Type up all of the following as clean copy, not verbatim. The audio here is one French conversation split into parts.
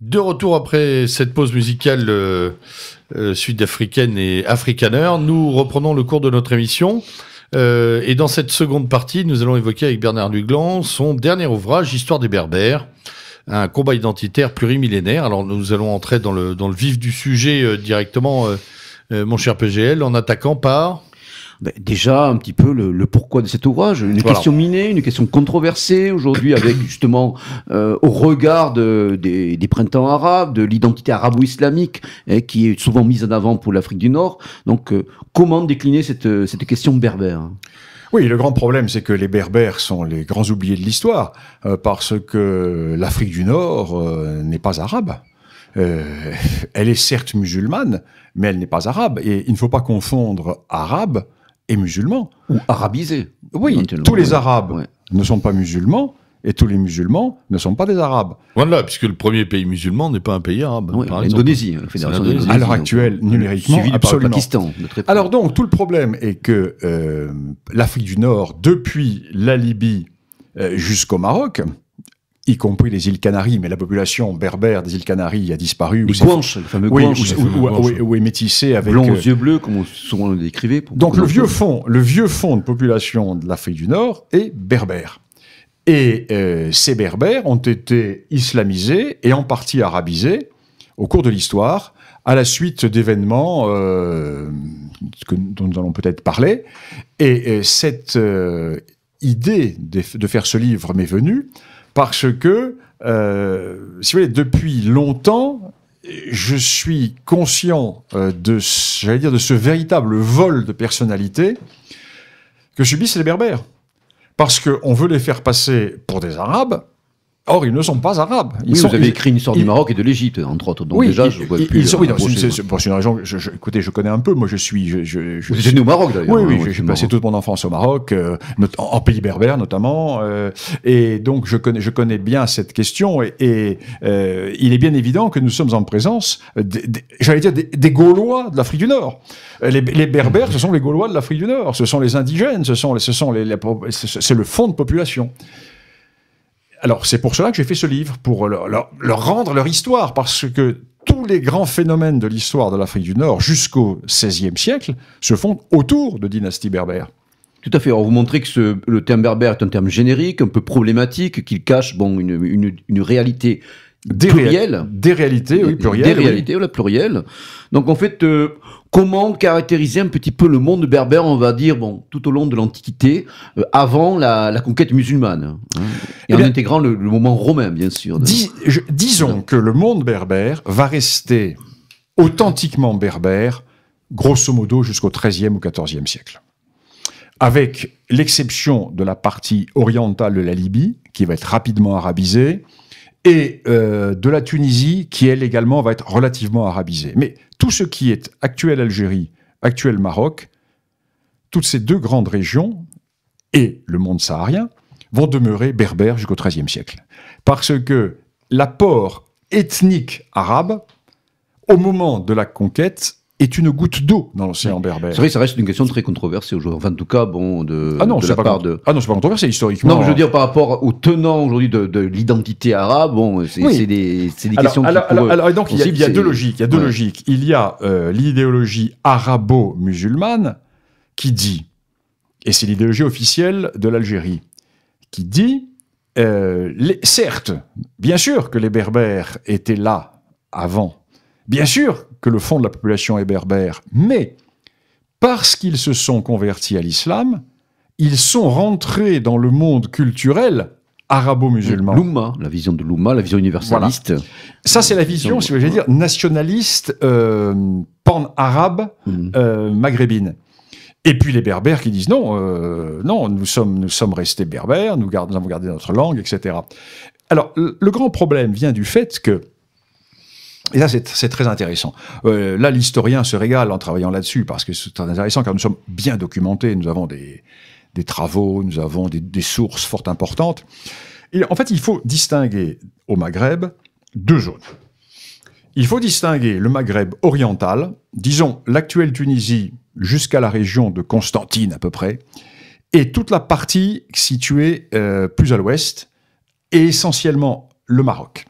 De retour après cette pause musicale sud-africaine et afrikaner, nous reprenons le cours de notre émission. Et dans cette seconde partie, nous allons évoquer avec Bernard Luglan son dernier ouvrage, Histoire des Berbères, un combat identitaire plurimillénaire. Alors nous allons entrer dans le vif du sujet directement, mon cher PGL, en attaquant par... Déjà, un petit peu le pourquoi de cet ouvrage. Une question minée, une question controversée aujourd'hui, avec justement, au regard des printemps arabes, de l'identité arabo-islamique, qui est souvent mise en avant pour l'Afrique du Nord. Donc, comment décliner cette question berbère ? Oui, le grand problème, c'est que les Berbères sont les grands oubliés de l'histoire, parce que l'Afrique du Nord n'est pas arabe. Elle est certes musulmane, mais elle n'est pas arabe. Et il ne faut pas confondre arabe et musulmans. Ou arabisés. Oui, tous les Arabes ne sont pas musulmans, et tous les musulmans ne sont pas des Arabes. Voilà, puisque le premier pays musulman n'est pas un pays arabe. Oui, l'Indonésie, la Fédération d'Indonésie. À l'heure actuelle, numériquement, suivi absolument. Par le Pakistan, de très près. Alors donc, tout le problème est que l'Afrique du Nord, depuis la Libye jusqu'au Maroc, y compris les îles Canaries, mais la population berbère des îles Canaries a disparu. Les Guanches, le fameux Guanches. Ou est métissé avec... Blanc aux yeux bleus, comme on souvent le décrivait. Donc le vieux fond de population de l'Afrique du Nord est berbère. Et ces berbères ont été islamisés et en partie arabisés au cours de l'histoire, à la suite d'événements dont nous allons peut-être parler. Et cette idée de faire ce livre m'est venue parce que, si vous voulez, depuis longtemps, je suis conscient de ce véritable vol de personnalité que subissent les Berbères. Parce qu'on veut les faire passer pour des Arabes. Or, ils ne sont pas arabes. Vous avez écrit une histoire du Maroc et de l'Égypte, entre autres. Donc déjà, je vois plus... c'est une raison... Écoutez, je connais un peu. Moi, je suis... Vous êtes né au Maroc, d'ailleurs. Oui, j'ai passé toute mon enfance au Maroc, en pays berbère, notamment. Et donc, je connais bien cette question. Et il est bien évident que nous sommes en présence, j'allais dire, des Gaulois de l'Afrique du Nord. Les Berbères, ce sont les Gaulois de l'Afrique du Nord. Ce sont les indigènes. C'est le fond de population. Alors, c'est pour cela que j'ai fait ce livre, pour leur rendre leur histoire, parce que tous les grands phénomènes de l'histoire de l'Afrique du Nord, jusqu'au XVIe siècle, se font autour de dynasties berbères. Tout à fait. Alors, vous montrez que le terme berbère est un terme générique, un peu problématique, qu'il cache une réalité plurielle. Des réalités, oui, plurielles. Des réalités, voilà, plurielles. Donc, en fait... comment caractériser un petit peu le monde berbère, on va dire, tout au long de l'Antiquité, avant la conquête musulmane, et en intégrant le moment romain, bien sûr. Disons que le monde berbère va rester authentiquement berbère, grosso modo, jusqu'au XIIIe ou XIVe siècle. Avec l'exception de la partie orientale de la Libye, qui va être rapidement arabisée, et de la Tunisie, qui, elle, également, va être relativement arabisée. Mais tout ce qui est actuelle Algérie, actuel Maroc, toutes ces deux grandes régions, et le monde saharien, vont demeurer berbères jusqu'au XIIIe siècle. Parce que l'apport ethnique arabe, au moment de la conquête, est une goutte d'eau dans l'océan berbère. C'est vrai que ça reste une question très controversée aujourd'hui. Enfin, en tout cas, c'est pas controversé historiquement. Non, je veux dire par rapport aux tenants aujourd'hui de l'identité arabe, c'est des questions alors, donc, il y a deux logiques. Il y a l'idéologie arabo-musulmane qui dit, et c'est l'idéologie officielle de l'Algérie, qui dit, certes, bien sûr que les Berbères étaient là avant, bien sûr que le fond de la population est berbère, mais parce qu'ils se sont convertis à l'islam, ils sont rentrés dans le monde culturel arabo-musulman. L'Oumma, la vision de l'Oumma, la vision universaliste. Voilà. Ça, c'est la vision, si vous voulez dire, nationaliste, pan-arabe, maghrébine. Et puis les Berbères qui disent non, nous sommes restés berbères, nous avons gardé notre langue, etc. Alors, le grand problème vient du fait que, et ça, c'est très intéressant. Là, l'historien se régale en travaillant là-dessus, parce que c'est très intéressant, car nous sommes bien documentés, nous avons des travaux, nous avons des sources fort importantes. Et en fait, il faut distinguer au Maghreb deux zones. Il faut distinguer le Maghreb oriental, disons l'actuelle Tunisie jusqu'à la région de Constantine à peu près, et toute la partie située plus à l'ouest, et essentiellement le Maroc.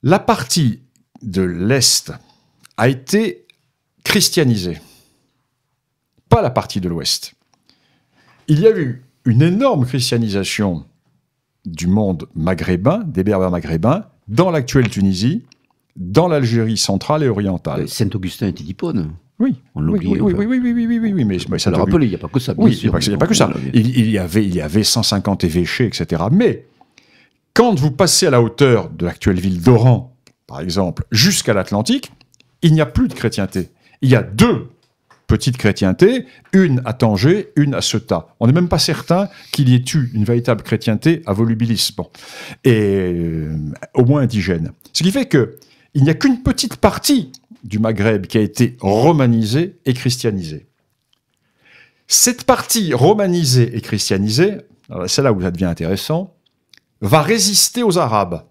La partie de l'Est a été christianisée, pas la partie de l'Ouest. Il y a eu une énorme christianisation du monde maghrébin, des Berbères maghrébins, dans l'actuelle Tunisie, dans l'Algérie centrale et orientale. Saint-Augustin était d'Hippone. Oui, On l'oublie. oui, mais Ça le rappeler, il n'y a pas que ça. Oui, il n'y a pas que ça. Il y avait 150 évêchés, etc. Mais quand vous passez à la hauteur de l'actuelle ville d'Oran, par exemple, jusqu'à l'Atlantique, il n'y a plus de chrétienté. Il y a 2 petites chrétientés, une à Tanger, une à Ceuta. On n'est même pas certain qu'il y ait eu une véritable chrétienté à Volubilis, et au moins indigène. Ce qui fait qu'il n'y a qu'une petite partie du Maghreb qui a été romanisée et christianisée. Cette partie romanisée et christianisée, c'est là où ça devient intéressant, va résister aux Arabes,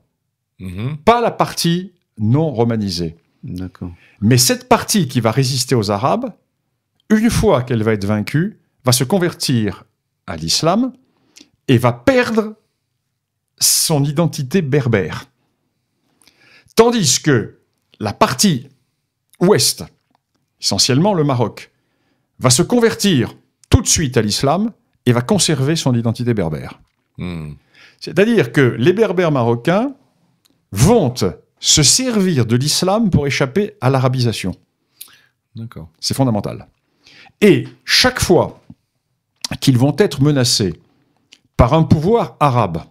pas la partie non romanisée. D'accord. Mais cette partie qui va résister aux Arabes, une fois qu'elle va être vaincue, va se convertir à l'islam et va perdre son identité berbère. Tandis que la partie ouest, essentiellement le Maroc, va se convertir tout de suite à l'islam et va conserver son identité berbère. C'est-à-dire que les berbères marocains vont se servir de l'islam pour échapper à l'arabisation. D'accord. C'est fondamental. Et chaque fois qu'ils vont être menacés par un pouvoir arabe,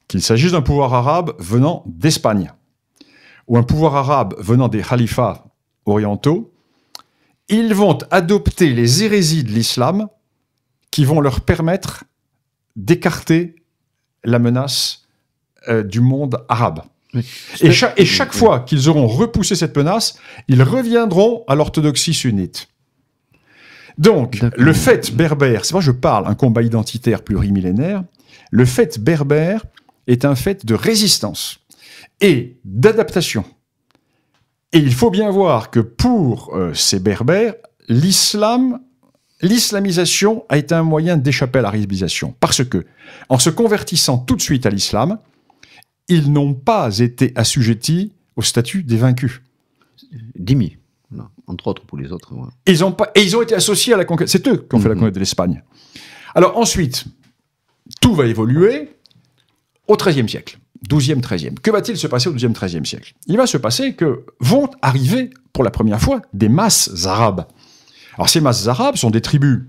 qu'il s'agisse d'un pouvoir arabe venant d'Espagne, ou un pouvoir arabe venant des khalifats orientaux, ils vont adopter les hérésies de l'islam qui vont leur permettre d'écarter la menace du monde arabe. Oui. Et chaque fois qu'ils auront repoussé cette menace, ils reviendront à l'orthodoxie sunnite. Donc, le fait berbère, c'est moi je parle, un combat identitaire plurimillénaire, le fait berbère est un fait de résistance et d'adaptation. Et il faut bien voir que pour ces berbères, l'islamisation a été un moyen d'échapper à l'arabisation. Parce que, en se convertissant tout de suite à l'islam, ils n'ont pas été assujettis au statut des vaincus. Dhimmi, entre autres pour les autres. Ouais. Ils ont été associés à la conquête. C'est eux qui ont fait la conquête de l'Espagne. Alors ensuite, tout va évoluer au XIIIe siècle. 12e, 13e. Que va-t-il se passer au 12e, 13e siècle? Il va se passer que vont arriver, pour la première fois, des masses arabes. Alors ces masses arabes sont des tribus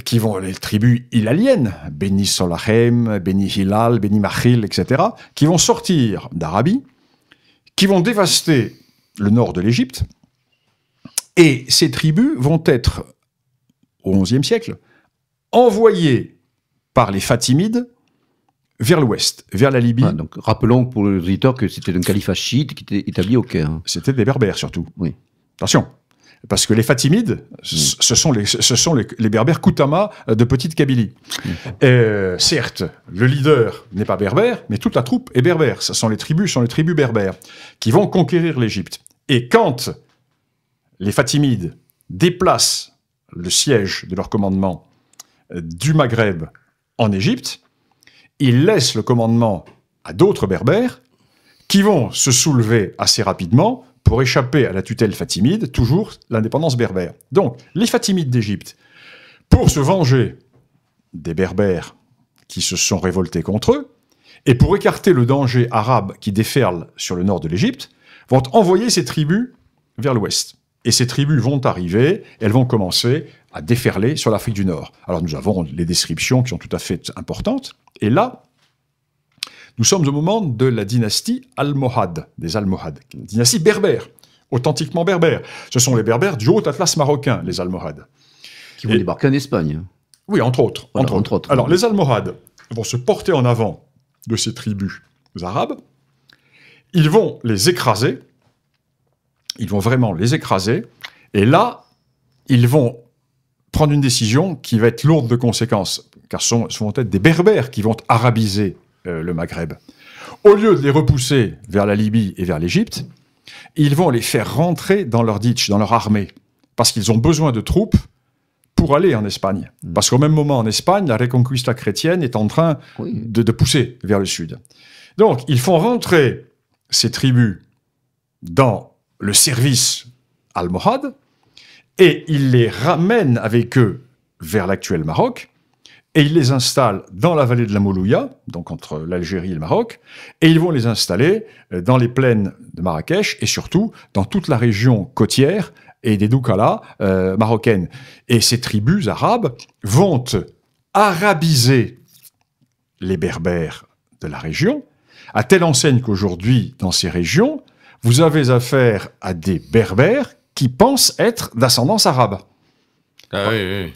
qui vont, les tribus hilaliennes, Beni Solahem, Beni Hilal, Beni Makhil, etc., qui vont sortir d'Arabie, qui vont dévaster le nord de l'Égypte, et ces tribus vont être, au XIe siècle, envoyées par les Fatimides vers l'ouest, vers la Libye. Donc, rappelons pour les auditeurs que c'était un califat chiite qui était établi au Caire. C'était des Berbères, surtout. Oui. Attention, parce que les Fatimides, ce sont les Berbères Koutama de Petite Kabylie. Certes, le leader n'est pas berbère, mais toute la troupe est berbère. Ce sont les tribus berbères qui vont conquérir l'Égypte. Et quand les Fatimides déplacent le siège de leur commandement du Maghreb en Égypte, ils laissent le commandement à d'autres berbères qui vont se soulever assez rapidement pour échapper à la tutelle fatimide, toujours l'indépendance berbère. Donc, les Fatimides d'Égypte, pour se venger des berbères qui se sont révoltés contre eux, et pour écarter le danger arabe qui déferle sur le nord de l'Égypte, vont envoyer ces tribus vers l'ouest. Et ces tribus vont arriver, elles vont commencer à déferler sur l'Afrique du Nord. Alors nous avons les descriptions qui sont tout à fait importantes. Et là, nous sommes au moment de la dynastie almohade, des Almohades, dynastie berbère, authentiquement berbère. Ce sont les berbères du Haut-Atlas marocain, les Almohades. Qui vont débarquer en Espagne. Oui, entre autres. Voilà, entre autres. Alors, les Almohades vont se porter en avant de ces tribus arabes. Ils vont les écraser. Ils vont vraiment les écraser. Et là, ils vont prendre une décision qui va être lourde de conséquences, car ce vont être des berbères qui vont arabiser le Maghreb. Au lieu de les repousser vers la Libye et vers l'Égypte, ils vont les faire rentrer dans leur ditch, dans leur armée, parce qu'ils ont besoin de troupes pour aller en Espagne. Parce qu'au même moment, en Espagne, la Reconquista chrétienne est en train de pousser vers le sud. Donc, ils font rentrer ces tribus dans le service almohade et il les ramène avec eux vers l'actuel Maroc et il les installe dans la vallée de la Moulouya, donc entre l'Algérie et le Maroc, et ils vont les installer dans les plaines de Marrakech et surtout dans toute la région côtière et des Doukala marocaines. Et ces tribus arabes vont arabiser les Berbères de la région, à telle enseigne qu'aujourd'hui, dans ces régions, vous avez affaire à des Berbères qui pensent être d'ascendance arabe. Ah oui, oui.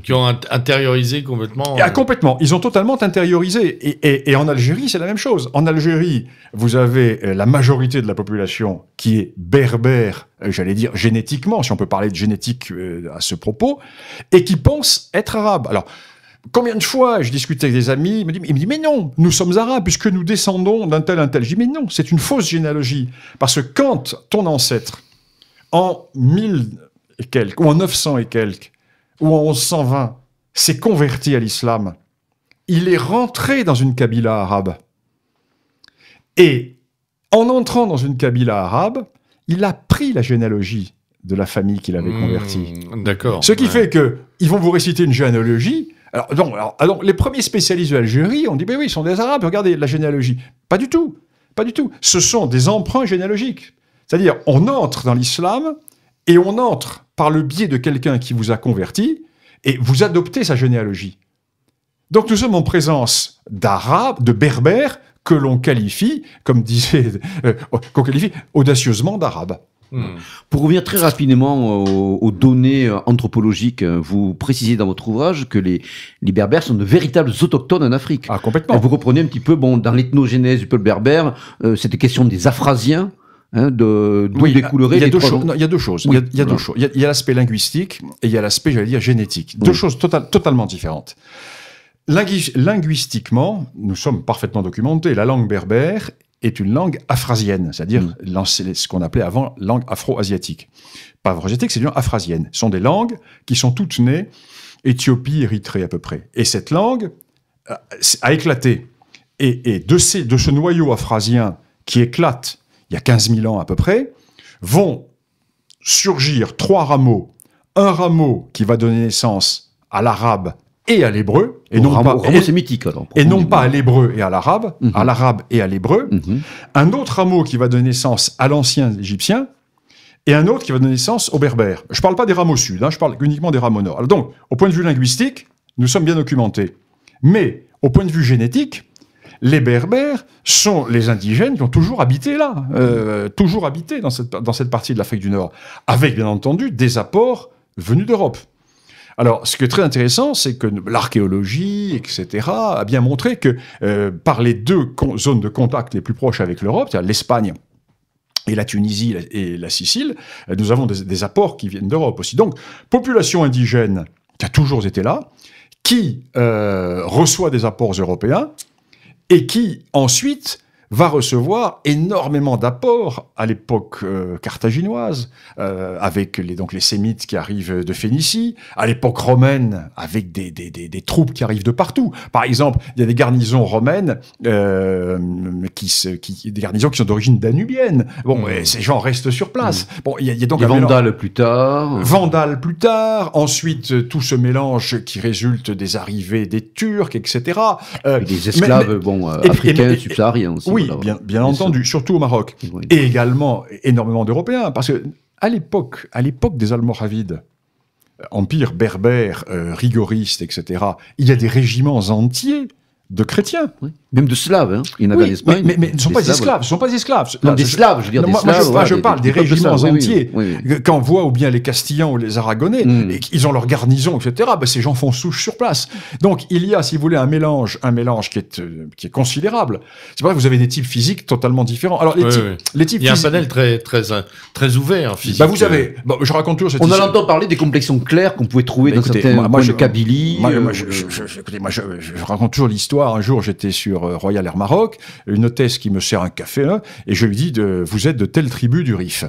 Qui ont intériorisé complètement. Complètement. Ils ont totalement intériorisé. Et en Algérie, c'est la même chose. En Algérie, vous avez la majorité de la population qui est berbère, j'allais dire génétiquement, si on peut parler de génétique à ce propos, et qui pense être arabe. Alors, combien de fois je discutais avec des amis, ils me disent mais non, nous sommes arabes puisque nous descendons d'un tel, un tel. Je dis mais non, c'est une fausse généalogie. Parce que quand ton ancêtre, en 1000 et quelques, ou en 900 et quelques, ou en 1120, s'est converti à l'islam, il est rentré dans une kabila arabe. Et en entrant dans une kabila arabe, il a pris la généalogie de la famille qu'il avait convertie. D'accord. Ce qui fait qu'ils vont vous réciter une généalogie. Alors, les premiers spécialistes de l'Algérie ont dit, oui, ils sont des Arabes, regardez la généalogie. Pas du tout, pas du tout. Ce sont des emprunts généalogiques. C'est-à-dire, on entre dans l'islam et on entre par le biais de quelqu'un qui vous a converti et vous adoptez sa généalogie. Donc nous sommes en présence d'Arabes, de Berbères, que l'on qualifie, comme disait, qu'on qualifie audacieusement d'Arabes. Pour revenir très rapidement aux données anthropologiques, vous précisez dans votre ouvrage que les Berbères sont de véritables autochtones en Afrique. Ah, complètement. Et vous reprenez un petit peu, dans l'ethnogénèse du peuple berbère, cette question des Afrasiens, d'où découleraient les trois... Il y a deux choses. Oui, il y a deux choses. Il y a l'aspect linguistique et il y a l'aspect, j'allais dire, génétique. Oui. Deux choses totalement différentes. Linguistiquement, nous sommes parfaitement documentés. La langue berbère est une langue afrasienne, c'est-à-dire ce qu'on appelait avant langue afro-asiatique. Pas afro-asiatique, c'est une langue afrasienne. Ce sont des langues qui sont toutes nées Éthiopie, Érythrée à peu près. Et cette langue a éclaté. Et de ce noyau afrasien qui éclate il y a 15 000 ans à peu près, vont surgir trois rameaux. Un rameau qui va donner naissance à l'arabe et à l'hébreu, et non pas sémitique, alors, et non pas à l'hébreu et à l'arabe et à l'hébreu. Un autre rameau qui va donner naissance à l'ancien égyptien, et un autre qui va donner naissance aux berbères. Je ne parle pas des rameaux sud, je parle uniquement des rameaux nord. Alors donc, au point de vue linguistique, nous sommes bien documentés. Mais, au point de vue génétique, les Berbères sont les indigènes qui ont toujours habité là, toujours habité dans cette partie de l'Afrique du Nord, avec bien entendu des apports venus d'Europe. Alors, ce qui est très intéressant, c'est que l'archéologie, etc., a bien montré que par les deux zones de contact les plus proches avec l'Europe, c'est-à-dire l'Espagne et la Tunisie et la Sicile, nous avons des apports qui viennent d'Europe aussi. Donc, population indigène qui a toujours été là, qui reçoit des apports européens, et qui, ensuite, va recevoir énormément d'apports à l'époque carthaginoise, avec les Sémites qui arrivent de Phénicie, à l'époque romaine, avec des troupes qui arrivent de partout. Par exemple, il y a des garnisons romaines, des garnisons qui sont d'origine danubienne. Bon, ces gens restent sur place. Bon, il y a donc les Vandales plus tard. Vandales plus tard. Ensuite, tout ce mélange qui résulte des arrivées des Turcs, etc. Et des esclaves, africains, subsahariens aussi. Oui, bien entendu, surtout au Maroc. Oui. Et également énormément d'Européens, parce que à l'époque des Almoravides, empire berbère, rigoriste, etc., il y a des régiments entiers de chrétiens. Oui. Même de Slaves, il y en avait en Espagne. Mais ce ne sont pas des esclaves, ce sont pas des esclaves. Non, des Slaves, je veux dire, des Slaves. Je parle des régiments entiers. Quand on voit ou bien les Castillans ou les Aragonais, et ils ont leur garnison, etc., ces gens font souche sur place. Donc, il y a, si vous voulez, un mélange qui est considérable. C'est vrai que vous avez des types physiques totalement différents. Alors, les types il y a un panel très ouvert, physique. Vous avez, je raconte toujours cette histoire. On entend parler des complexions claires qu'on pouvait trouver dans certains coins de Kabylie. Écoutez, je raconte toujours l'histoire. Un jour, j'étais sur Royal Air Maroc, une hôtesse qui me sert un café, et je lui dis, vous êtes de telle tribu du Rif.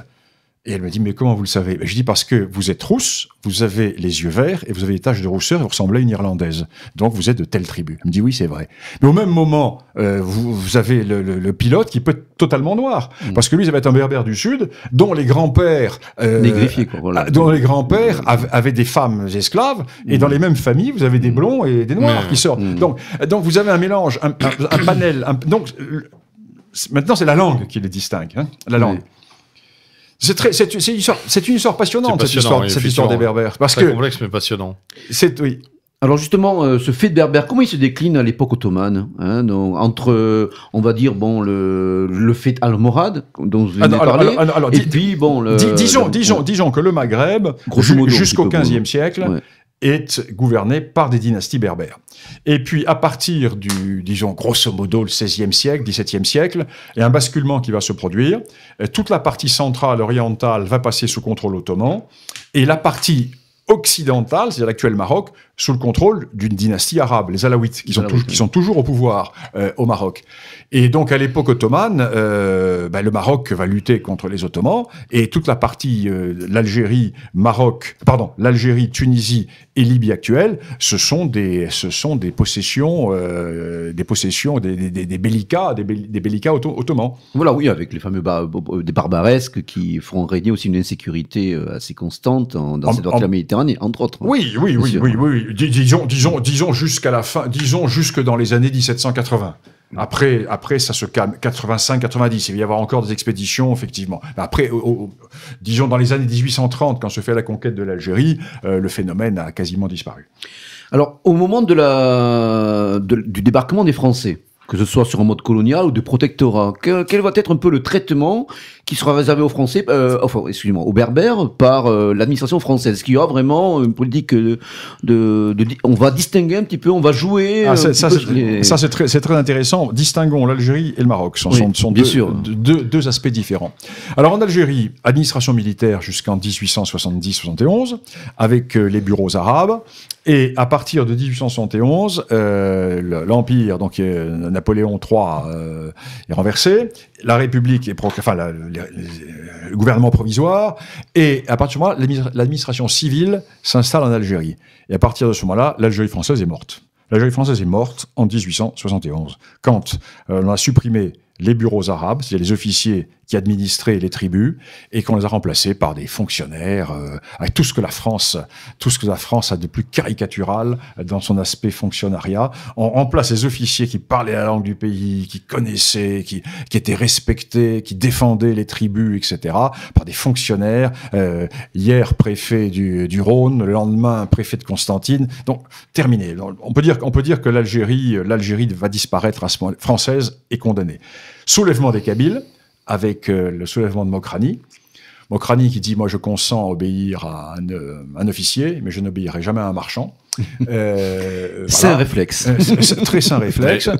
Et elle me dit, mais comment vous le savez? Je dis, parce que vous êtes rousse, vous avez les yeux verts, et vous avez des taches de rousseur, et vous ressemblez à une Irlandaise. Donc vous êtes de telle tribu. Elle me dit, oui, c'est vrai. Mais au même moment, vous avez le pilote qui peut être totalement noir. Parce que lui, ça va être un berbère du Sud, dont les grands-pères... négrifiés, quoi, voilà. Dont les grands-pères avaient des femmes esclaves, et dans les mêmes familles, vous avez des blonds et des noirs qui sortent. Donc vous avez un mélange, un panel... maintenant, c'est la langue qui les distingue, hein, la langue. C'est une histoire passionnante, cette histoire des Berbères. Parce que complexe, mais passionnant. Oui. Alors justement, ce fait de berbère, comment il se décline à l'époque ottomane, hein, donc, entre, on va dire, bon, le fait almorade, dont vous venez de parler, et puis, bon... Disons que le Maghreb, jusqu'au XVe siècle, est gouverné par des dynasties berbères. Et puis, à partir disons, grosso modo, le XVIe siècle, XVIIe siècle, il y a un basculement qui va se produire. Toute la partie centrale, orientale, va passer sous contrôle ottoman, et la partie occidentale, c'est-à-dire l'actuel Maroc, sous le contrôle d'une dynastie arabe, les Alaouites, qui sont toujours au pouvoir au Maroc. Et donc, à l'époque ottomane, le Maroc va lutter contre les Ottomans, et toute la partie l'Algérie, l'Algérie, Tunisie et Libye actuelle, ce sont des possessions, des bellicats ottomans. Voilà, oui, avec les fameux des barbaresques qui feront régner aussi une insécurité assez constante dans cette partie de la Méditerranée, entre autres. Oui. Disons jusqu'à la fin, disons jusque dans les années 1780. Après, ça se calme. 85-90, il va y avoir encore des expéditions, effectivement. Après, disons dans les années 1830, quand se fait la conquête de l'Algérie, le phénomène a quasiment disparu. Alors, au moment du débarquement des Français, que ce soit sur un mode colonial ou de protectorat, quel va être un peu le traitement qui sera réservé aux Français, aux Berbères, par l'administration française? Est-ce qu'il y aura vraiment une politique on va distinguer un petit peu, on va jouer Ça, c'est très intéressant. Distinguons l'Algérie et le Maroc. Ce sont deux aspects différents. Alors, en Algérie, administration militaire jusqu'en 1870-71, avec les bureaux arabes. Et à partir de 1871, l'Empire, donc Napoléon III, est renversé. La République est le gouvernement provisoire, et à partir de ce moment-là, l'administration civile s'installe en Algérie. Et à partir de ce moment-là, l'Algérie française est morte. L'Algérie française est morte en 1871, quand on a supprimé les bureaux arabes, c'est-à-dire les officiers qui administraient les tribus, et qu'on les a remplacés par des fonctionnaires, avec tout ce que la France a de plus caricatural dans son aspect fonctionnariat. On remplace les officiers qui parlaient la langue du pays, qui connaissaient, qui étaient respectés, qui défendaient les tribus, etc., par des fonctionnaires, hier préfet du Rhône, le lendemain préfet de Constantine. Donc, terminé. On peut dire que l'Algérie va disparaître à ce moment, française est condamnée. Soulèvement des Kabyles, avec le soulèvement de Mokrani. Mokrani qui dit « Moi, je consens à obéir à un officier, mais je n'obéirai jamais à un marchand. » C'est un réflexe. Très sain réflexe.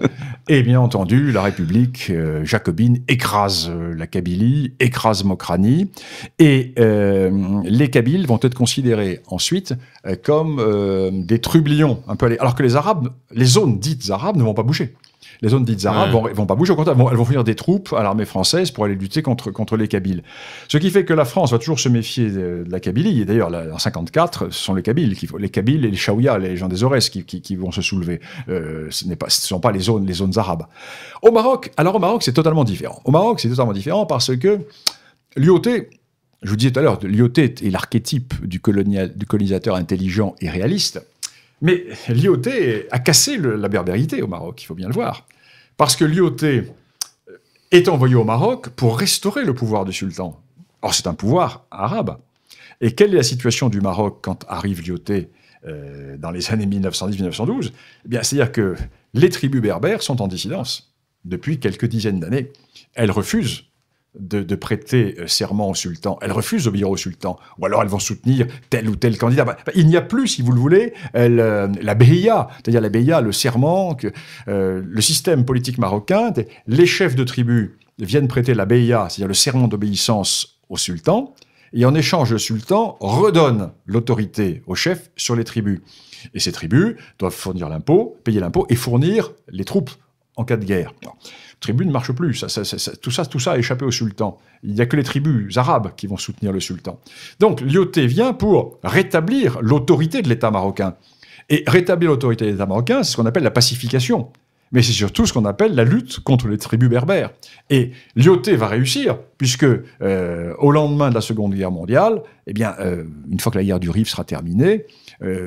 Et bien entendu, la République jacobine écrase la Kabylie, écrase Mokrani. Et les Kabyles vont être considérés ensuite comme des trublions. Alors que les zones dites arabes ne vont pas bouger. Les zones dites arabes vont pas bouger, au contraire, elles vont fournir des troupes à l'armée française pour aller lutter contre les Kabyles. Ce qui fait que la France va toujours se méfier de la Kabylie. Et d'ailleurs, en 54, ce sont les Kabyles et les Chaouia, les gens des Aurès qui vont se soulever. Ce ne sont pas les zones arabes. Au Maroc, c'est totalement différent. Au Maroc, c'est totalement différent parce que l'IOT, je vous disais tout à l'heure, l'IOT est l'archétype du colonisateur intelligent et réaliste. Mais l'IOT a cassé la berbérité au Maroc, il faut bien le voir. Parce que l'IOT est envoyé au Maroc pour restaurer le pouvoir du sultan. Or, c'est un pouvoir arabe. Et quelle est la situation du Maroc quand arrive l'IOT dans les années 1910-1912 ? C'est-à-dire que les tribus berbères sont en dissidence depuis quelques dizaines d'années. Elles refusent de prêter serment au sultan. Elles refusent d'obéir au sultan. Ou alors elles vont soutenir tel ou tel candidat. Il n'y a plus, si vous le voulez, la beïa, c'est-à-dire la beïa, le serment, le système politique marocain, les chefs de tribu viennent prêter la beïa, c'est-à-dire le serment d'obéissance au sultan, et en échange, le sultan redonne l'autorité aux chefs sur les tribus. Et ces tribus doivent fournir l'impôt, payer l'impôt et fournir les troupes en cas de guerre. Alors, tribus ne marche plus, tout ça a échappé au sultan. Il n'y a que les tribus arabes qui vont soutenir le sultan. Donc Lyautey vient pour rétablir l'autorité de l'État marocain. Et rétablir l'autorité de l'État marocain, c'est ce qu'on appelle la pacification. Mais c'est surtout ce qu'on appelle la lutte contre les tribus berbères. Et Lyautey va réussir, puisque au lendemain de la Seconde Guerre mondiale, eh bien, une fois que la guerre du Rif sera terminée,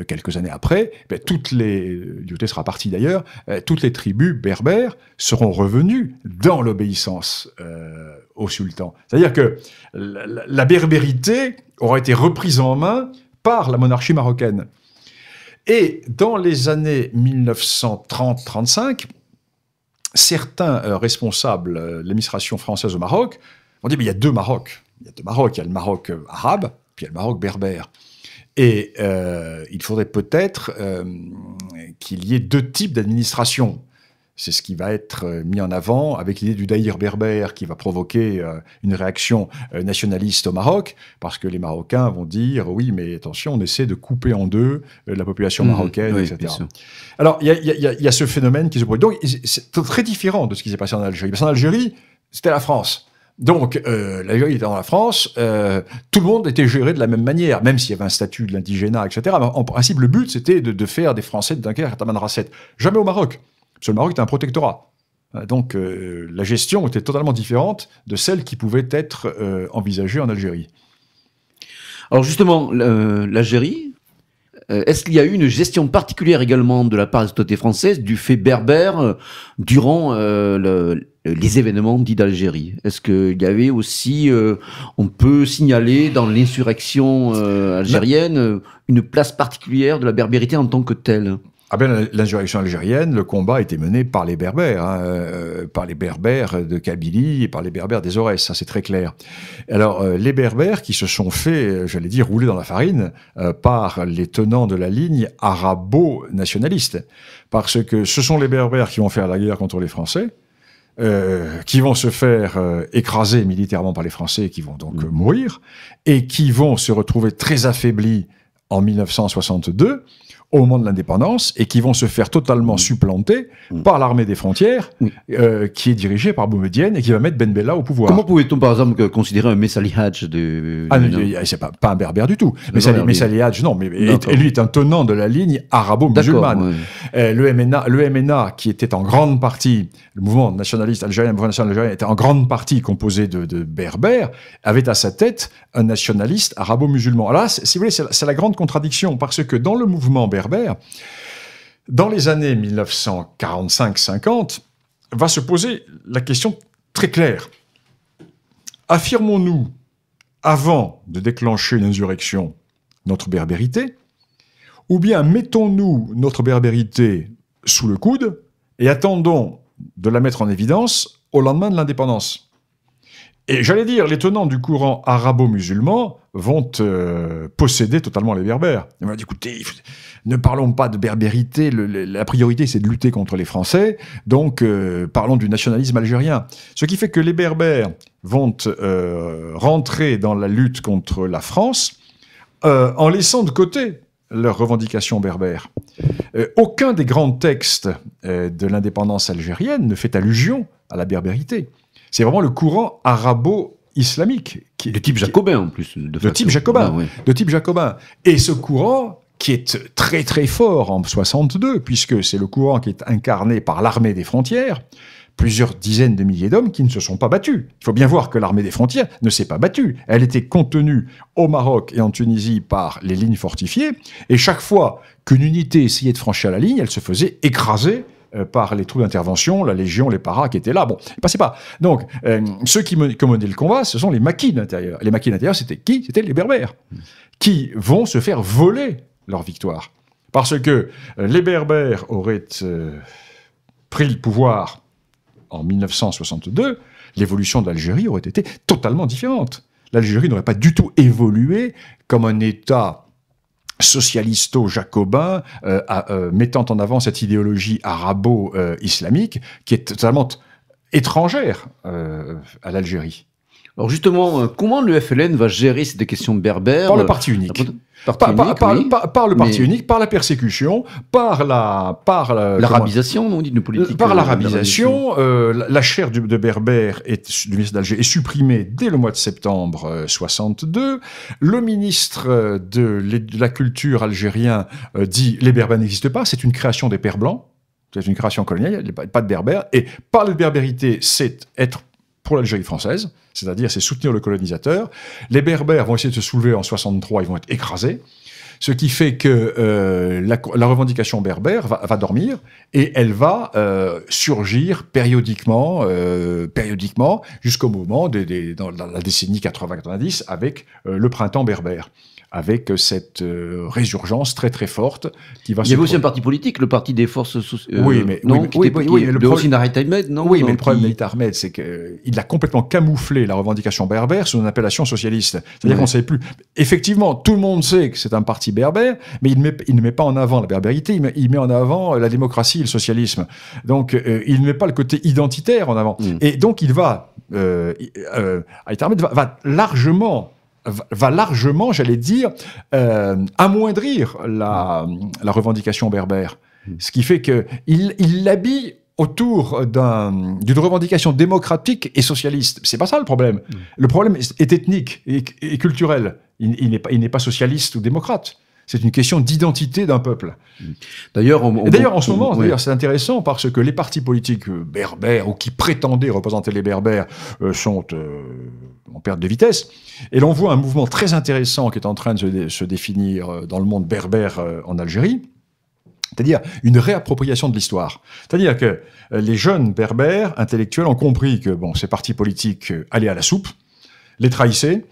quelques années après, Lyautey sera parti d'ailleurs, toutes les tribus berbères seront revenues dans l'obéissance au sultan. C'est-à-dire que la berbérité aura été reprise en main par la monarchie marocaine. Et dans les années 1930-35, certains responsables de l'administration française au Maroc ont dit, mais il y a deux Marocs. Il y a deux Marocs. Il y a le Maroc arabe, puis il y a le Maroc berbère. Et il faudrait peut-être qu'il y ait deux types d'administration. C'est ce qui va être mis en avant avec l'idée du daïr berbère qui va provoquer une réaction nationaliste au Maroc, parce que les Marocains vont dire « oui, mais attention, on essaie de couper en deux la population marocaine, oui, etc. » Alors, il y a ce phénomène qui se produit. Donc, c'est très différent de ce qui s'est passé en Algérie. Parce qu'en Algérie, c'était la France. Donc, l'Algérie était dans la France, tout le monde était géré de la même manière, même s'il y avait un statut de l'indigénat, etc. Mais en principe, le but, c'était de faire des Français de Dunkerque à Tamanrasset. Jamais au Maroc. Parce que le Maroc était un protectorat. Donc, la gestion était totalement différente de celle qui pouvait être envisagée en Algérie. Alors justement, l'Algérie, est-ce qu'il y a eu une gestion particulière également de la part des autorités françaises du fait berbère durant les événements dits d'Algérie? Est-ce qu'il y avait aussi, on peut signaler dans l'insurrection algérienne, une place particulière de la berbérité en tant que telle? Ah ben, l'insurrection algérienne, le combat était mené par les Berbères, par les Berbères de Kabylie et par les Berbères des Aurès, ça c'est très clair. Alors, les Berbères qui se sont fait, j'allais dire, rouler dans la farine par les tenants de la ligne arabo-nationaliste. Parce que ce sont les Berbères qui vont faire la guerre contre les Français, qui vont se faire écraser militairement par les Français, qui vont donc mourir, et qui vont se retrouver très affaiblis en 1962, au moment de l'indépendance, et qui vont se faire totalement supplanter par l'armée des frontières, qui est dirigée par Boumedienne et qui va mettre Ben Bella au pouvoir. Comment pouvait-on, par exemple, considérer un Messali Hadj de... Ah, c'est pas un berbère du tout. Messali Hadj, non, mais lui est un tenant de la ligne arabo-musulmane. Ouais. Le MNA, qui était en grande partie, le mouvement nationaliste algérien, le mouvement national algérien, était en grande partie composé de berbères, avait à sa tête un nationaliste arabo-musulman. Alors là, si vous voulez, c'est la grande contradiction, parce que dans le mouvement berbère, dans les années 1945-50, va se poser la question très claire. Affirmons-nous, avant de déclencher une insurrection, notre berbérité, ou bien mettons-nous notre berbérité sous le coude et attendons de la mettre en évidence au lendemain de l'indépendance? Et j'allais dire, les tenants du courant arabo-musulman vont posséder totalement les berbères. Ils vont dire, écoutez, ne parlons pas de berbérité, la priorité c'est de lutter contre les Français, donc parlons du nationalisme algérien. Ce qui fait que les berbères vont rentrer dans la lutte contre la France en laissant de côté leurs revendications berbères. Aucun des grands textes de l'indépendance algérienne ne fait allusion à la berbérité. C'est vraiment le courant arabo-islamique. De type jacobin, en plus. De type jacobin. Ah, oui. De type jacobin. Et ce courant, qui est très très fort en 62, puisque c'est le courant qui est incarné par l'armée des frontières, plusieurs dizaines de milliers d'hommes qui ne se sont pas battus. Il faut bien voir que l'armée des frontières ne s'est pas battue. Elle était contenue au Maroc et en Tunisie par les lignes fortifiées, et chaque fois qu'une unité essayait de franchir la ligne, elle se faisait écraser par les troupes d'intervention, la Légion, les paras qui étaient là. Bon, ils passaient pas. Donc, ceux qui menaient le combat, ce sont les maquis d'intérieur. Les maquis d'intérieur, c'était qui? C'était les berbères, qui vont se faire voler leur victoire. Parce que les berbères auraient pris le pouvoir en 1962, l'évolution de l'Algérie aurait été totalement différente. L'Algérie n'aurait pas du tout évolué comme un État socialisto-jacobin, mettant en avant cette idéologie arabo-islamique qui est totalement étrangère à l'Algérie. Alors justement, comment le FLN va gérer cette question berbère? Par le parti unique. Par le parti unique, par la persécution, par l'arabisation, on dit de politique. Par l'arabisation, la chaire de Berbère du ministre d'Alger est supprimée dès le mois de septembre 62. Le ministre de la culture algérien dit les Berbères n'existent pas, c'est une création des Pères blancs, c'est une création coloniale, il n'y a pas de Berbères. Et parler de berbérité, c'est être pour l'Algérie française, c'est-à-dire c'est soutenir le colonisateur. Les Berbères vont essayer de se soulever en 63, ils vont être écrasés, ce qui fait que la revendication berbère va dormir et elle va surgir périodiquement jusqu'au moment dans la décennie 80-90 avec le printemps berbère, avec cette résurgence très très forte qui va. Il y avait aussi un parti politique, le Parti des Forces sociales. Oui, mais de Hosni Ahmed, non? Oui, mais le problème d'Ahmed Ahmed, c'est qu'il a complètement camouflé la revendication berbère sous une appellation socialiste. C'est-à-dire qu'on ne sait plus. Effectivement, tout le monde sait que c'est un parti berbère, mais il ne met pas en avant la berbérité, il met en avant la démocratie et le socialisme. Donc, il ne met pas le côté identitaire en avant. Et donc, il va, Ahmed Ahmed va largement, j'allais dire, amoindrir la revendication berbère. Ce qui fait qu'il l'habille autour d'une revendication démocratique et socialiste. C'est pas ça le problème. Le problème est ethnique et culturel. Il n'est pas socialiste ou démocrate. C'est une question d'identité d'un peuple. D'ailleurs, en ce moment, c'est intéressant parce que les partis politiques berbères ou qui prétendaient représenter les berbères sont en perte de vitesse. Et l'on voit un mouvement très intéressant qui est en train de se définir dans le monde berbère en Algérie. C'est-à-dire une réappropriation de l'histoire. C'est-à-dire que les jeunes berbères intellectuels ont compris que ces partis politiques allaient à la soupe, les trahissaient,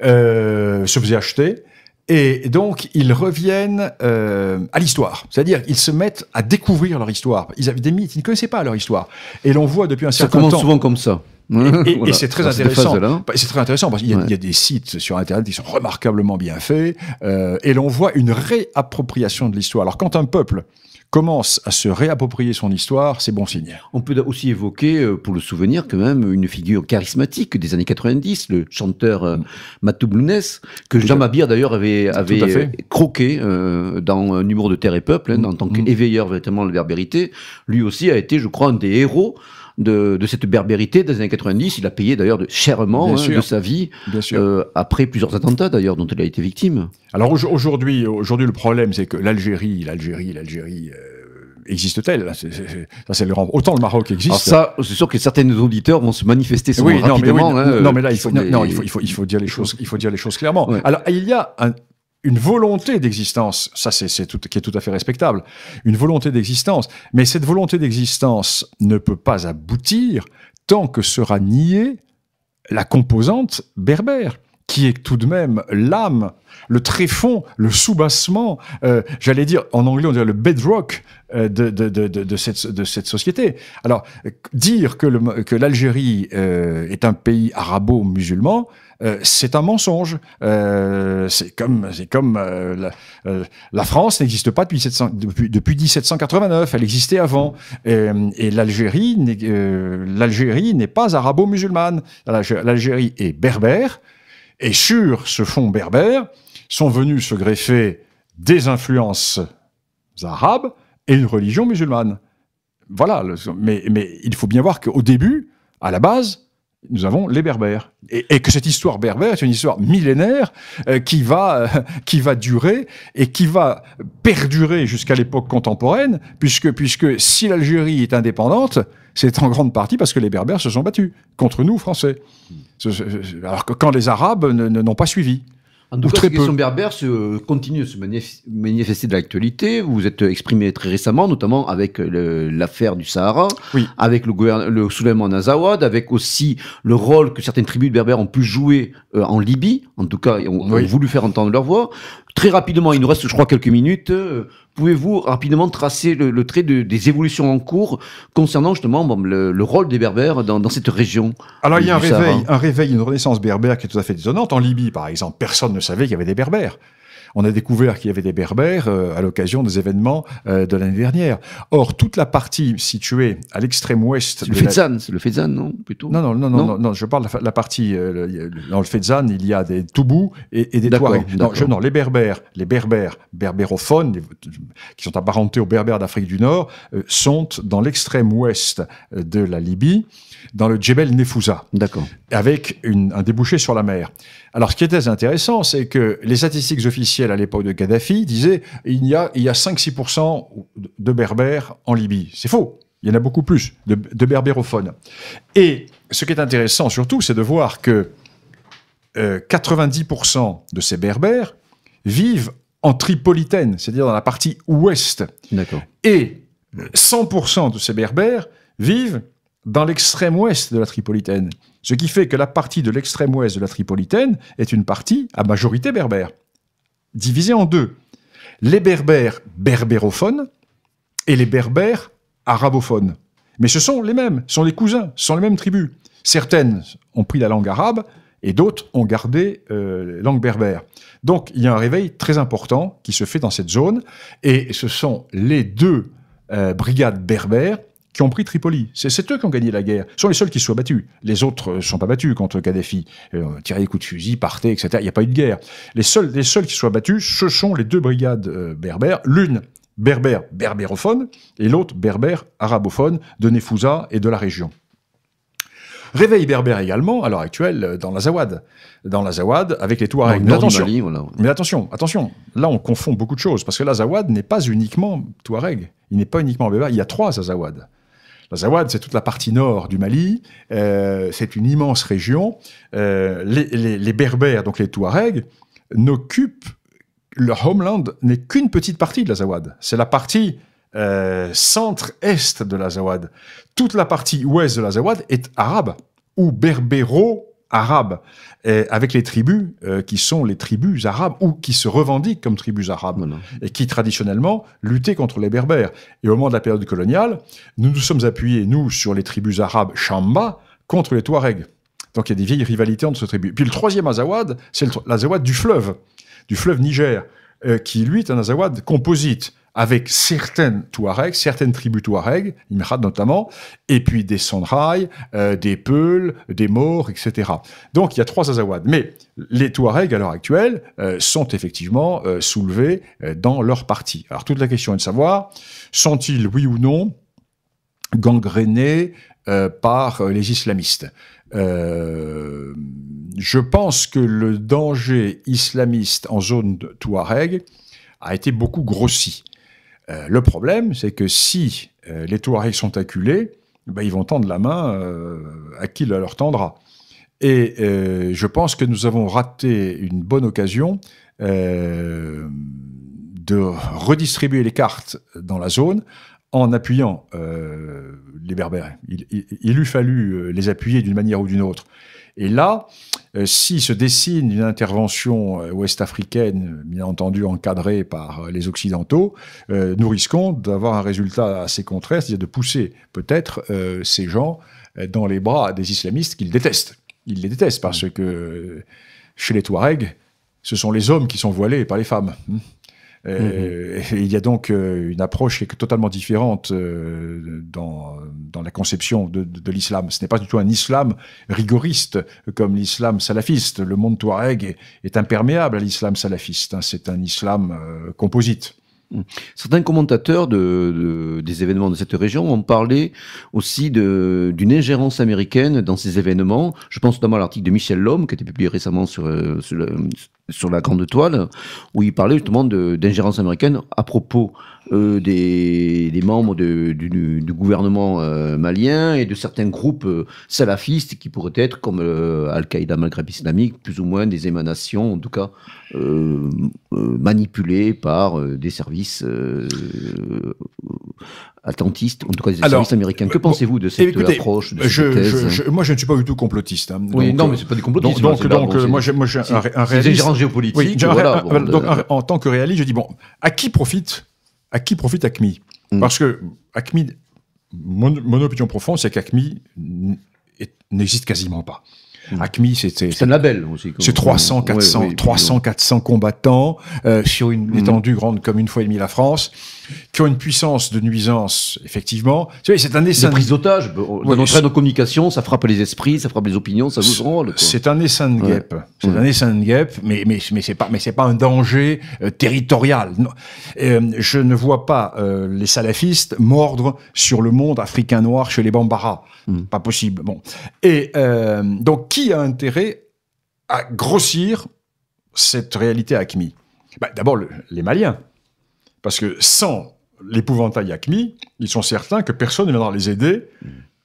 se faisaient acheter. Et donc, ils reviennent à l'histoire. C'est-à-dire qu'ils se mettent à découvrir leur histoire. Ils avaient des mythes, ils ne connaissaient pas leur histoire. Et l'on voit depuis un certain temps... Ça commence souvent comme ça. Et c'est très intéressant. C'est très intéressant parce qu'il y a des sites sur Internet qui sont remarquablement bien faits. Et l'on voit une réappropriation de l'histoire. Alors, quand un peuple commence à se réapproprier son histoire, c'est bon signe. On peut aussi évoquer, pour le souvenir, quand même, une figure charismatique des années 90, le chanteur Matoub Lounès, que Jean Mabir, d'ailleurs, avait croqué dans un humour de Terre et Peuple, en tant qu'éveilleur véritablement de la berbérité. Lui aussi a été, je crois, un des héros de cette berbérité des années 90. Il a payé d'ailleurs chèrement de sa vie, après plusieurs attentats d'ailleurs dont il a été victime. Alors aujourd'hui le problème, c'est que l'Algérie existe-t-elle? Autant le Maroc existe. Alors ça, c'est sûr que certains auditeurs vont se manifester rapidement. Mais là, il faut dire les choses. Il faut dire les choses clairement. Ouais. Alors il y a une volonté d'existence, ça qui est tout à fait respectable, une volonté d'existence, mais cette volonté d'existence ne peut pas aboutir tant que sera niée la composante berbère, qui est tout de même l'âme, le tréfonds, le soubassement, j'allais dire, en anglais on dirait le bedrock de cette société. Alors, dire que l'Algérie est un pays arabo-musulman, c'est un mensonge. C'est comme la France n'existe pas depuis 1789. Elle existait avant. Et l'Algérie n'est pas arabo-musulmane. L'Algérie est berbère. Et sur ce fond berbère sont venus se greffer des influences arabes et une religion musulmane. Voilà. Mais il faut bien voir qu'au début, à la base, nous avons les Berbères. Et que cette histoire berbère est une histoire millénaire qui va durer et qui va perdurer jusqu'à l'époque contemporaine, puisque si l'Algérie est indépendante, c'est en grande partie parce que les Berbères se sont battus contre nous, Français. Alors que quand les Arabes n'ont pas suivi. En tout cas, cette question berbère continue de se manifester de l'actualité. Vous vous êtes exprimé très récemment, notamment avec l'affaire du Sahara, avec le soulèvement en Azawad, avec aussi le rôle que certaines tribus de berbères ont pu jouer en Libye. En tout cas, ont voulu faire entendre leur voix. Très rapidement, il nous reste, je crois, quelques minutes. Pouvez-vous rapidement tracer le trait des évolutions en cours concernant justement le rôle des Berbères dans cette région? Alors, il y a un réveil, une renaissance berbère qui est tout à fait détonnante. En Libye, par exemple, personne ne savait qu'il y avait des Berbères. On a découvert qu'il y avait des Berbères à l'occasion des événements de l'année dernière. Or, toute la partie située à l'extrême ouest... C'est le Fezzan, non plutôt Non, je parle de la partie... dans le Fezzan, il y a des Toubous et des Touaregs. Non, les Berbères berbérophones, qui sont apparentés aux Berbères d'Afrique du Nord, sont dans l'extrême ouest de la Libye, dans le Djebel Nefouza, avec un débouché sur la mer. Alors, ce qui était intéressant, c'est que les statistiques officielles à l'époque de Kadhafi disaient il y a 5-6% de Berbères en Libye. C'est faux. Il y en a beaucoup plus de berbérophones. Et ce qui est intéressant surtout, c'est de voir que 90% de ces Berbères vivent en Tripolitaine, c'est-à-dire dans la partie ouest. Et 100% de ces Berbères vivent dans l'extrême ouest de la Tripolitaine. Ce qui fait que la partie de l'extrême ouest de la Tripolitaine est une partie à majorité berbère, divisée en deux. Les Berbères berbérophones et les Berbères arabophones. Mais ce sont les mêmes, ce sont les cousins, ce sont les mêmes tribus. Certaines ont pris la langue arabe et d'autres ont gardé la langue berbère. Donc il y a un réveil très important qui se fait dans cette zone et ce sont les deux brigades berbères qui ont pris Tripoli. C'est eux qui ont gagné la guerre. Ce sont les seuls qui se soient battus. Les autres ne sont pas battus contre Kadhafi. Tiraient des coups de fusil, partaient, etc. Il n'y a pas eu de guerre. Les seuls qui se soient battus, ce sont les deux brigades berbères. L'une berbère berbérophone et l'autre berbère arabophone de Nefouza et de la région. Réveil berbère également, à l'heure actuelle, dans l'Azawad. Dans l'Azawad, avec les Touaregs. Mais attention, mais attention, là on confond beaucoup de choses, parce que l'Azawad n'est pas uniquement Touareg, il n'est pas uniquement berbère, il y a trois Azawad. L'Azawad, c'est toute la partie nord du Mali, c'est une immense région. Les Berbères, donc les Touaregs, n'occupent, leur homeland n'est qu'une petite partie de l'Azawad. C'est la partie centre-est de l'Azawad. Toute la partie ouest de l'Azawad est arabe, ou berbéro-arabe, avec les tribus qui sont les tribus arabes, ou qui se revendiquent comme tribus arabes, et qui traditionnellement luttaient contre les Berbères. Et au moment de la période coloniale, nous nous sommes appuyés, nous, sur les tribus arabes Chamba, contre les Touaregs. Donc il y a des vieilles rivalités entre ces tribus. Puis le troisième Azawad, c'est l'Azawad du fleuve Niger, qui lui est un Azawad composite, avec certaines Touaregs, certaines tribus Touaregs, Imrad notamment, et puis des Songhai, des Peuls, des Maures, etc. Donc il y a trois Azawads. Mais les Touaregs, à l'heure actuelle, sont effectivement soulevés dans leur parti. Alors toute la question est de savoir, sont-ils, oui ou non, gangrénés par les islamistes ? Je pense que le danger islamiste en zone de Touareg a été beaucoup grossi. Le problème, c'est que si les Touaregs sont acculés, ils vont tendre la main à qui leur tendra. Et je pense que nous avons raté une bonne occasion de redistribuer les cartes dans la zone en appuyant les Berbères. Il eût fallu les appuyer d'une manière ou d'une autre. Et là, si se dessine une intervention ouest-africaine, bien entendu encadrée par les Occidentaux, nous risquons d'avoir un résultat assez contraire, c'est-à-dire de pousser peut-être ces gens dans les bras des islamistes qu'ils détestent. Ils les détestent parce que chez les Touaregs, ce sont les hommes qui sont voilés et pas les femmes. Il y a donc une approche qui est totalement différente dans la conception de l'islam. Ce n'est pas du tout un islam rigoriste comme l'islam salafiste. Le monde touareg est imperméable à l'islam salafiste. C'est un islam composite. Certains commentateurs des événements de cette région ont parlé aussi d'une ingérence américaine dans ces événements. Je pense notamment à l'article de Michel Lhomme, qui a été publié récemment sur la Grande Toile, où il parlait justement d'ingérence américaine à propos des membres du gouvernement malien et de certains groupes salafistes qui pourraient être, comme Al-Qaïda Maghreb islamique, plus ou moins des émanations, en tout cas manipulées par des services atlantistes, en tout cas des services américains. Que pensez-vous de cette approche, de cette thèse? Moi, je ne suis pas du tout complotiste. Oui, non, mais c'est pas des complotistes. Donc, moi, j'ai un réaliste. C'est ingérence géopolitique. Oui, voilà, donc, en tant que réaliste, je dis, bon, à qui profite AQMI? Parce que AQMI, mon opinion profonde, c'est qu'AQMI n'existe quasiment pas. AQMI, c'est un label aussi. C'est 300-400 combattants sur une étendue grande comme une fois et demie la France, qui ont une puissance de nuisance, effectivement. Tu vois, c'est un essaim de prise d'otage. Dans notre train de communication, ça frappe les esprits, ça frappe les opinions, ça joue son rôle. C'est un essaim de guêpe. C'est un essaim de guêpe, mais c'est pas un danger territorial. Non. Je ne vois pas les salafistes mordre sur le monde africain noir chez les Bambara. Pas possible. Bon. Et donc, qui a intérêt à grossir cette réalité AQMI? D'abord, les Maliens. Parce que sans l'épouvantail AQMI, ils sont certains que personne ne viendra les aider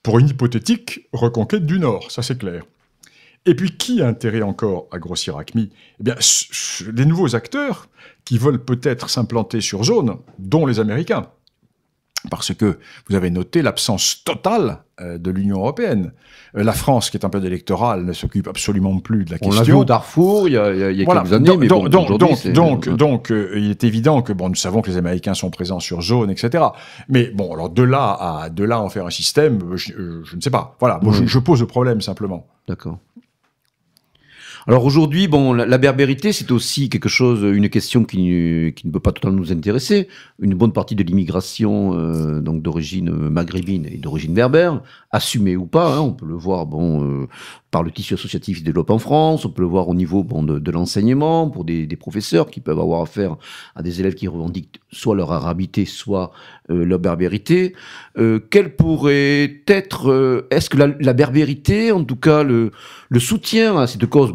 pour une hypothétique reconquête du Nord, ça c'est clair. Et puis, qui a intérêt encore à grossir AQMI? Eh bien, les nouveaux acteurs qui veulent peut-être s'implanter sur zone, dont les Américains. Parce que vous avez noté l'absence totale de l'Union européenne. La France, qui est en période électorale, ne s'occupe absolument plus de la question. On l'a vu au Darfour il y a quelques années, mais donc, il est évident que nous savons que les Américains sont présents sur zone, etc. Mais bon, alors de là à en faire un système, je ne sais pas. Voilà, moi je pose le problème simplement. D'accord. Alors aujourd'hui, la berbérité, c'est aussi quelque chose, une question qui ne peut pas totalement nous intéresser. Une bonne partie de l'immigration, donc d'origine maghrébine et d'origine berbère, assumée ou pas, on peut le voir, par le tissu associatif qui se développe en France, on peut le voir au niveau de l'enseignement, pour des professeurs qui peuvent avoir affaire à des élèves qui revendiquent soit leur arabité, soit leur berbérité. Quel pourrait être, est-ce que la berbérité, en tout cas le soutien à cette cause,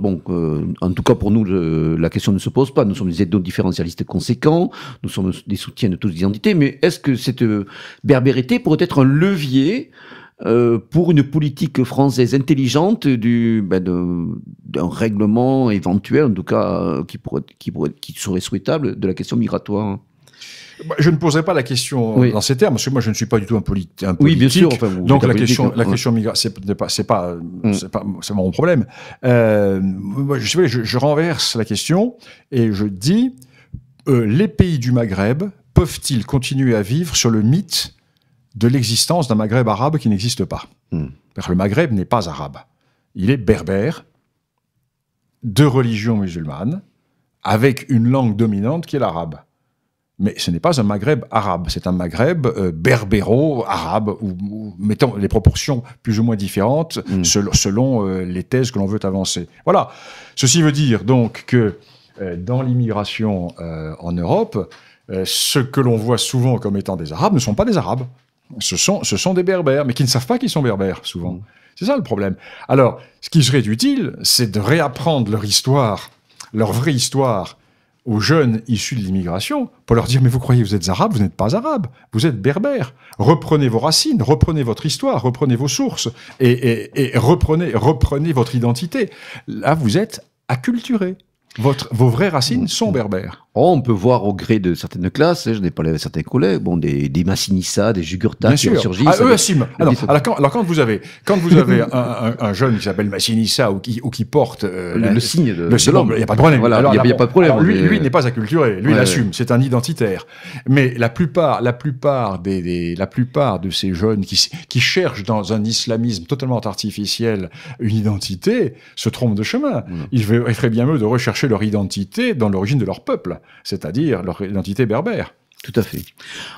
en tout cas pour nous, la question ne se pose pas, nous sommes des ethno-différentialistes conséquents, nous sommes des soutiens de toutes les identités, mais est-ce que cette berbérité pourrait être un levier pour une politique française intelligente d'un règlement éventuel, en tout cas, qui serait souhaitable de la question migratoire? Je ne poserai pas la question dans ces termes, parce que moi je ne suis pas du tout un politique. Oui, bien sûr. Donc la question migration, c'est pas mon problème. Je renverse la question et je dis les pays du Maghreb peuvent-ils continuer à vivre sur le mythe de l'existence d'un Maghreb arabe qui n'existe pas? Le Maghreb n'est pas arabe. Il est berbère, de religion musulmane, avec une langue dominante qui est l'arabe. Mais ce n'est pas un Maghreb arabe, c'est un Maghreb berbéro-arabe, ou mettons les proportions plus ou moins différentes selon les thèses que l'on veut avancer. Voilà. Ceci veut dire donc que dans l'immigration en Europe, ce que l'on voit souvent comme étant des Arabes ne sont pas des Arabes. Ce sont des Berbères, mais qui ne savent pas qu'ils sont Berbères, souvent. C'est ça le problème. Alors, ce qui serait utile, c'est de réapprendre leur histoire, leur vraie histoire, aux jeunes issus de l'immigration, pour leur dire « Mais vous croyez que vous êtes Arabes? Vous n'êtes pas Arabes, vous êtes Berbères. Reprenez vos racines, reprenez votre histoire, reprenez vos sources, et reprenez votre identité. Là, vous êtes acculturés. Vos vraies racines sont berbères. » On peut voir au gré de certaines classes, je n'ai pas certains collègues, des Massinissa, des Jugurtha qui ressurgissent. Eux assument. Alors quand vous avez un jeune qui s'appelle Massinissa ou qui porte le signe de l'homme, il n'y a pas de problème. Voilà, il n'y a pas de problème. Alors, lui n'est pas acculturé, lui il assume, c'est un identitaire. Mais la plupart de ces jeunes qui cherchent dans un islamisme totalement artificiel une identité se trompent de chemin. Il ferait bien mieux de rechercher leur identité dans l'origine de leur peuple, c'est-à-dire leur identité berbère. Tout à fait.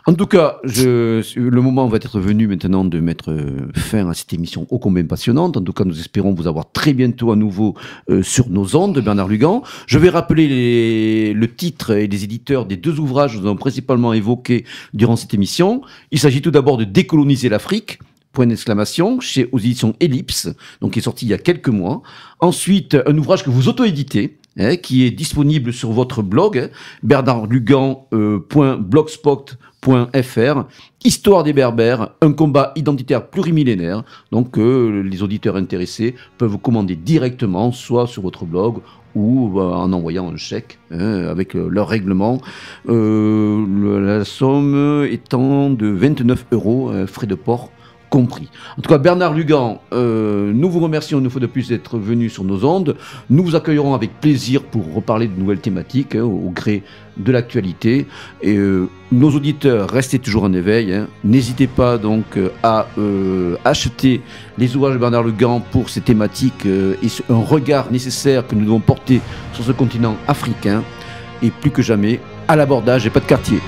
En tout cas, le moment va être venu maintenant de mettre fin à cette émission ô combien passionnante. En tout cas, nous espérons vous avoir très bientôt à nouveau sur nos ondes, Bernard Lugan. Je vais rappeler le titre et les éditeurs des deux ouvrages que nous avons principalement évoqués durant cette émission. Il s'agit tout d'abord de Décoloniser l'Afrique, point d'exclamation, aux éditions Ellipse, donc qui est sorti il y a quelques mois. Ensuite, un ouvrage que vous auto-éditez, qui est disponible sur votre blog, bernardlugan.blogspot.fr, Histoire des Berbères, un combat identitaire plurimillénaire. Donc, les auditeurs intéressés peuvent commander directement, soit sur votre blog, ou en envoyant un chèque avec leur règlement. La somme étant de 29 €, frais de port compris. En tout cas, Bernard Lugan, nous vous remercions une fois de plus d'être venu sur nos ondes. Nous vous accueillerons avec plaisir pour reparler de nouvelles thématiques au gré de l'actualité. Et nos auditeurs, restez toujours en éveil. N'hésitez pas donc à acheter les ouvrages de Bernard Lugan pour ces thématiques et un regard nécessaire que nous devons porter sur ce continent africain. Et plus que jamais, à l'abordage et pas de quartier.